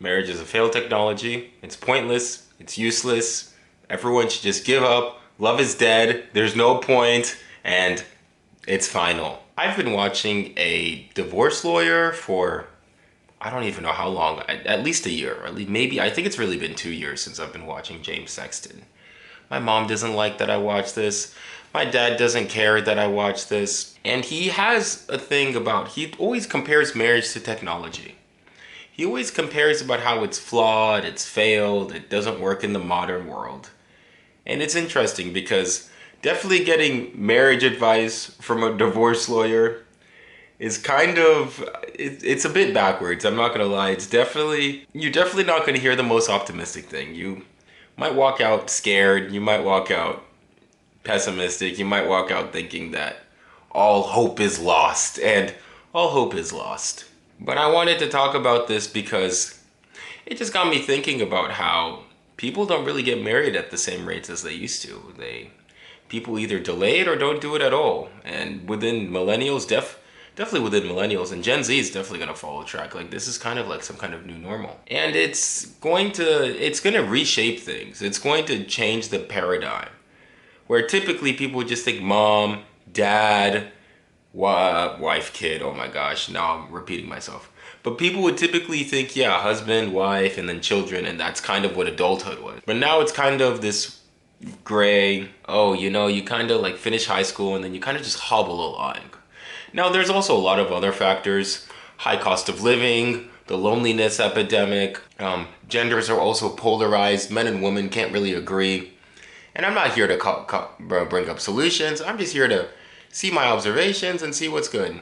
Marriage is a failed technology. It's pointless. It's useless. Everyone should just give up. Love is dead. There's no point, and it's final. I've been watching a divorce lawyer for I don't even know how long, at least a year, or at least maybe, I think it's really been 2 years since I've been watching James Sexton. My mom doesn't like that I watch this. My dad doesn't care that I watch this. And he has a thing about, he always compares marriage to technology. He always compares about how it's flawed, it's failed, it doesn't work in the modern world. And it's interesting because definitely getting marriage advice from a divorce lawyer is it's a bit backwards. I'm not gonna lie. You're definitely not gonna hear the most optimistic thing. You might walk out scared. You might walk out pessimistic. You might walk out thinking that all hope is lost, and all hope is lost. But I wanted to talk about this because it just got me thinking about how people don't really get married at the same rates as they used to. People either delay it or don't do it at all. And within millennials, definitely within millennials, and Gen Z is definitely going to follow track. Like, this is kind of like some kind of new normal. And it's going to reshape things. It's going to change the paradigm. Where typically people would just think mom, dad, wife, kid. Oh my gosh, now I'm repeating myself. But people would typically think, yeah, husband, wife, and then children, and that's kind of what adulthood was. But now it's kind of this gray, oh, you kind of like finish high school and then you kind of just hobble along. Now, there's also a lot of other factors: high cost of living, the loneliness epidemic. Genders are also polarized. Men and women can't really agree. And I'm not here to bring up solutions. I'm just here to see my observations and see what's good.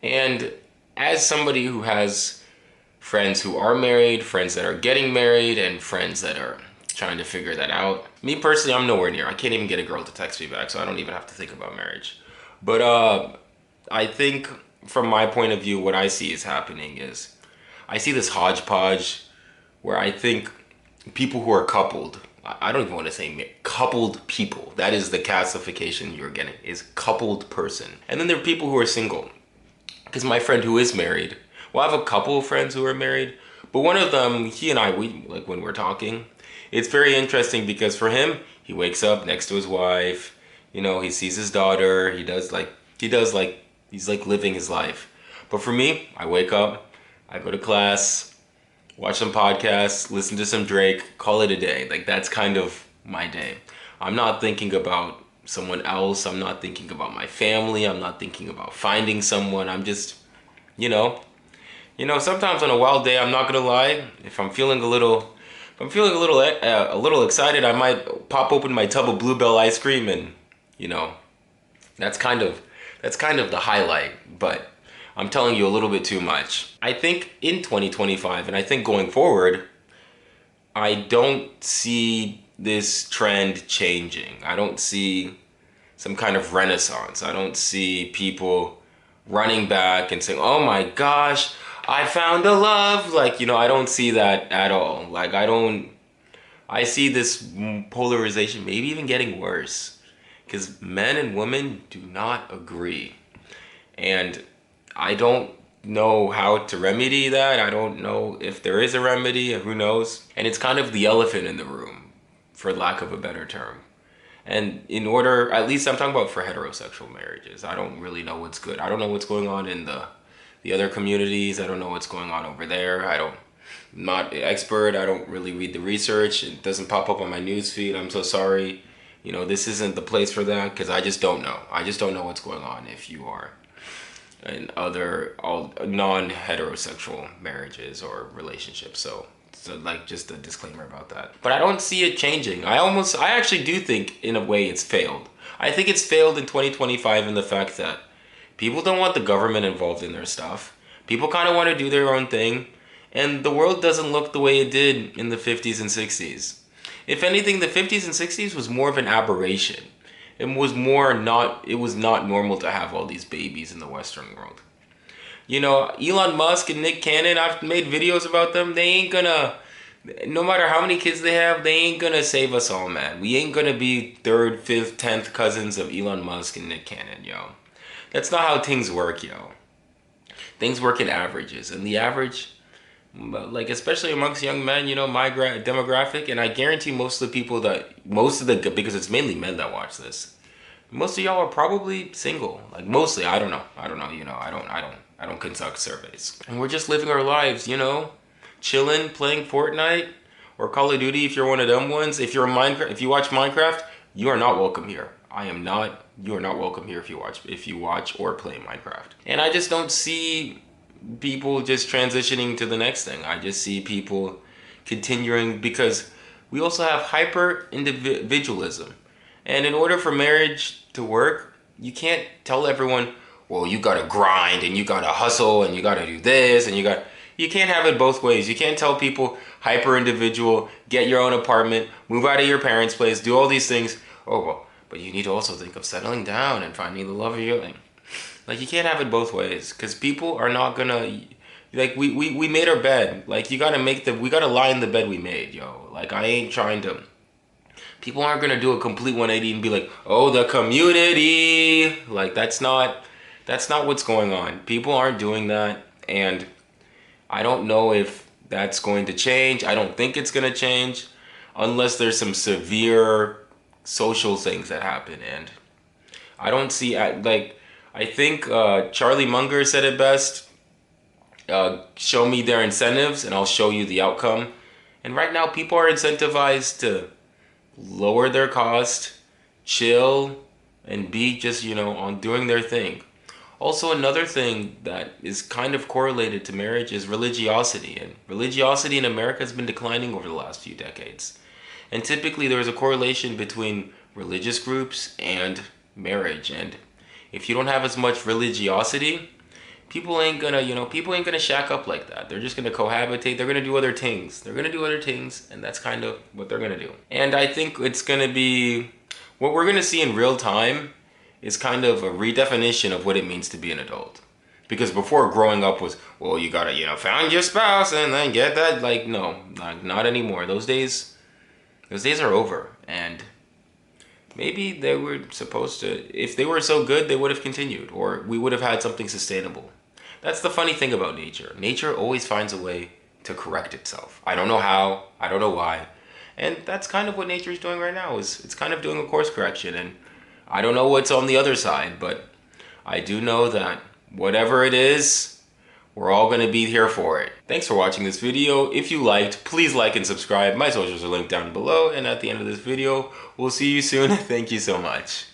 And as somebody who has friends who are married, friends that are getting married, and friends that are trying to figure that out, me personally, I'm nowhere near. I can't even get a girl to text me back, so I don't even have to think about marriage. But I think from my point of view, what I see is happening is I see this hodgepodge where I think people who are coupled, I don't even want to say coupled people. That is the classification you're getting, is coupled person. And then there are people who are single. Because my friend who is married, well, I have a couple of friends who are married, but one of them, he and I, we like when we're talking, it's very interesting because for him, he wakes up next to his wife, he sees his daughter, he's like living his life. But for me, I wake up, I go to class, watch some podcasts, listen to some Drake, call it a day. Like, that's kind of my day. I'm not thinking about someone else. I'm not thinking about my family. I'm not thinking about finding someone. I'm just, you know, sometimes on a wild day, I'm not gonna lie, if I'm feeling a little excited, I might pop open my tub of Bluebell ice cream, and you know, that's kind of the highlight. But I'm telling you a little bit too much. I think in 2025, and I think going forward, I don't see this trend changing. I don't see some kind of renaissance. I don't see people running back and saying, oh my gosh, I found a love. Like, I don't see that at all. Like, I see this polarization maybe even getting worse because men and women do not agree. And I don't know how to remedy that. I don't know if there is a remedy, who knows. And it's kind of the elephant in the room, for lack of a better term. And in order, at least I'm talking about for heterosexual marriages, I don't really know what's good. I don't know what's going on in the other communities. I don't know what's going on over there. I'm not an expert. I don't really read the research. It doesn't pop up on my news feed. I'm so sorry. This isn't the place for that because I just don't know. I just don't know what's going on if you are in other all non-heterosexual marriages or relationships. So like, just a disclaimer about that. But I don't see it changing. I actually do think in a way it's failed. I think it's failed in 2025 in the fact that people don't want the government involved in their stuff. People kind of want to do their own thing. And the world doesn't look the way it did in the 50s and 60s. If anything, the 50s and 60s was more of an aberration. It was not normal to have all these babies in the Western world. Elon Musk and Nick Cannon, I've made videos about them. They ain't gonna, no matter how many kids they have, they ain't gonna save us all, man. We ain't gonna be third, fifth, 10th cousins of Elon Musk and Nick Cannon, yo. That's not how things work, yo. Things work in averages, and the average like especially amongst young men, you know, my demographic, and I guarantee most of the people that because it's mainly men that watch this. Most of y'all are probably single. Like mostly, I don't know. I don't know. You know, I don't conduct surveys. And we're just living our lives, you know, chilling, playing Fortnite or Call of Duty. If you're one of them ones, if you're a Minecraft, if you watch Minecraft, you are not welcome here. I am not. You are not welcome here if you watch or play Minecraft. And I just don't see people just transitioning to the next thing. I just see people continuing because we also have hyper individualism. And in order for marriage to work, you can't tell everyone, well, you gotta grind and you gotta hustle and you gotta do this and you can't have it both ways. You can't tell people hyper individual, get your own apartment, move out of your parents' place, do all these things. Oh, well, but you need to also think of settling down and finding the love of your life. Like, you can't have it both ways because people are not gonna, like, we made our bed. Like, we gotta lie in the bed we made, yo. Like, I ain't trying to, people aren't gonna do a complete 180 and be like, oh, the community. Like, that's not what's going on. People aren't doing that, and I don't know if that's going to change. I don't think it's gonna change unless there's some severe social things that happen. And I don't see, like, I think Charlie Munger said it best. Show me their incentives and I'll show you the outcome. And right now people are incentivized to lower their cost, chill, and be just, you know, on doing their thing. Also, another thing that is kind of correlated to marriage is religiosity. And religiosity in America has been declining over the last few decades. And typically there is a correlation between religious groups and marriage. And if you don't have as much religiosity, people ain't gonna shack up like that. They're just gonna cohabitate. They're gonna do other things. And that's kind of what they're gonna do. And I think it's gonna be, what we're gonna see in real time is kind of a redefinition of what it means to be an adult. Because before, growing up was, well, you gotta, you know, find your spouse and then get that. Like, no, not anymore. Those days are over. And maybe they were supposed to, if they were so good, they would have continued, or we would have had something sustainable. That's the funny thing about nature. Nature always finds a way to correct itself. I don't know how, I don't know why. And that's kind of what nature is doing right now, is it's kind of doing a course correction. And I don't know what's on the other side, but I do know that whatever it is, we're all gonna be here for it. Thanks for watching this video. If you liked, please like and subscribe. My socials are linked down below, and at the end of this video, we'll see you soon. Thank you so much.